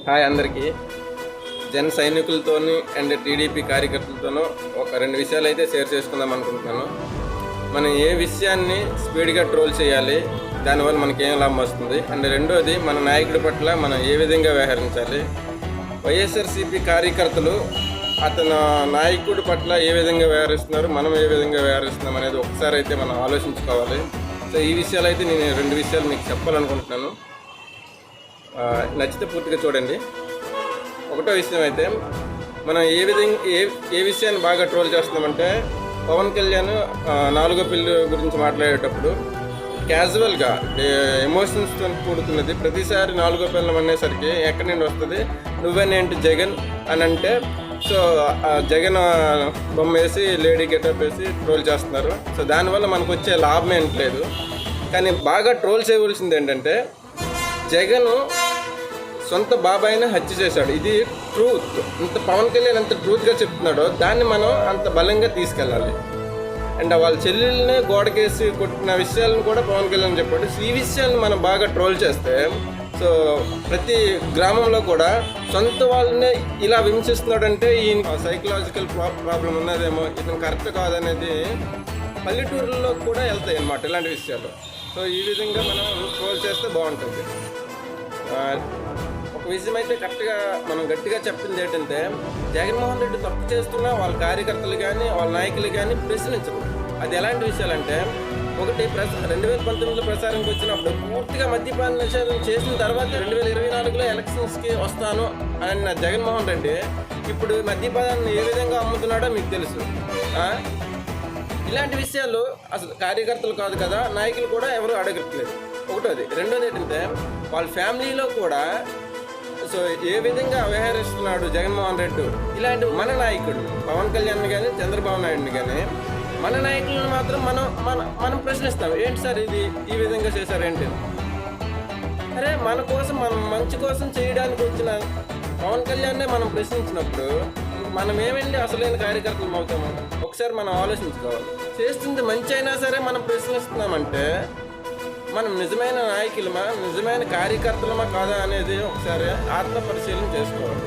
Hi అందరికీ. జన సైనికులతోని and TDP కార్యకర్తలతోనూ ఒక రెండు విషయాలు అయితే షేర్ చేసుకుందాం అనుకుంటున్నాను. మనం ఏ విషయాన్ని స్పీడ్గా ట్రోల్ చేయాలి, దానివల్ల మనకి ఏం లాభం వస్తుంది, అండ్ రెండోది మన నాయకుడి పట్ల మనం ఏ విధంగా వ్యవహరించాలి. వైఎస్ఆర్సీపీ కార్యకర్తలు అతను నాయకుడి పట్ల ఏ విధంగా వ్యవహరిస్తున్నారు, మనం ఏ విధంగా వ్యవహరిస్తున్నాం అనేది ఒకసారి అయితే మనం ఆలోచించుకోవాలి. సో ఈ విషయాలు అయితే నేను రెండు విషయాలు మీకు చెప్పాలనుకుంటున్నాను. నచ్చితే పూర్తిగా చూడండి. ఒకటో విషయం అయితే మనం ఏ విషయాన్ని బాగా ట్రోల్ చేస్తున్నామంటే, పవన్ కళ్యాణ్ నాలుగో పిల్లి గురించి మాట్లాడేటప్పుడు క్యాజువల్గా ఎమోషన్స్తో కూడుతున్నది. ప్రతిసారి నాలుగో పిల్లం అనేసరికి ఎక్కడి నుండి వస్తుంది, నువ్వేనేంటి జగన్ అని అంటే, సో జగన్ బొమ్మ వేసి లేడీ గెటప్ వేసి ట్రోల్ చేస్తున్నారు. సో దానివల్ల మనకు వచ్చే లాభం ఏంటలేదు. కానీ బాగా ట్రోల్ చేయవలసింది ఏంటంటే, జగన్ సొంత బాబాయిని హత్య చేశాడు. ఇది ట్రూత్. ఇంత పవన్ కళ్యాణ్ ఎంత ట్రూత్గా చెప్తున్నాడో దాన్ని మనం అంత బలంగా తీసుకెళ్ళాలి. అండ్ వాళ్ళ చెల్లెల్ని గోడకేసి కొట్టిన విషయాలను కూడా పవన్ కళ్యాణ్ చెప్పాడు. ఈ విషయాన్ని మనం బాగా ట్రోల్ చేస్తే, సో ప్రతి గ్రామంలో కూడా సొంత వాళ్ళని ఇలా విమర్శిస్తున్నాడంటే ఈయన సైకలాజికల్ ప్రాబ్లం ఉన్నదేమో, ఇతను కరెక్ట్ కాదనేది పల్లెటూరులో కూడా వెళ్తాయి అన్నమాట ఇలాంటి విషయాలు. సో ఈ విధంగా మనం ట్రోల్ చేస్తే బాగుంటుంది. ఒక విషయం అయితే కరెక్ట్గా మనం గట్టిగా చెప్పింది ఏంటంటే, జగన్మోహన్ రెడ్డి తప్పు చేస్తున్నా వాళ్ళ కార్యకర్తలు కానీ వాళ్ళ నాయకులు కానీ ప్రశ్నించరు. అది ఎలాంటి విషయాలంటే, ఒకటి 2019లో ప్రచారంకి వచ్చినప్పుడు పూర్తిగా మద్యపాన నిషేధం చేసిన తర్వాత 2024లో ఎలక్షన్స్కి వస్తాను అన్న జగన్మోహన్ రెడ్డి ఇప్పుడు మద్యపానాన్ని ఏ విధంగా అమ్ముతున్నాడో మీకు తెలుసు. ఇలాంటి విషయాలు అసలు కార్యకర్తలు కాదు కదా, నాయకులు కూడా ఎవరు అడగట్లేదు. ఒకటోది. రెండోది ఏంటంటే, వాళ్ళ ఫ్యామిలీలో కూడా సో ఏ విధంగా వ్యవహరిస్తున్నాడు జగన్మోహన్ రెడ్డి. ఇలాంటి మన నాయకుడు పవన్ కళ్యాణ్ కానీ చంద్రబాబు నాయుడిని కానీ మన నాయకులను మాత్రం మనం ప్రశ్నిస్తాం. ఏంటి సార్ ఇది ఈ విధంగా చేశారేంటి? అరే మన కోసం, మనం మంచి కోసం చేయడానికి వచ్చిన పవన్ కళ్యాణ్నే మనం ప్రశ్నించినప్పుడు మనం ఏమండి అసలైన కార్యకర్తలు అవుతాము? ఒకసారి మనం ఆలోచించుకోవాలి. చేస్తుంది మంచి అయినా సరే మనం ప్రశ్నిస్తున్నామంటే మనం నిజమైన నాయకులమా, నిజమైన కార్యకర్తలమా కాదా అనేది ఒకసారి ఆత్మ పరిశీలన చేసుకోవాలి.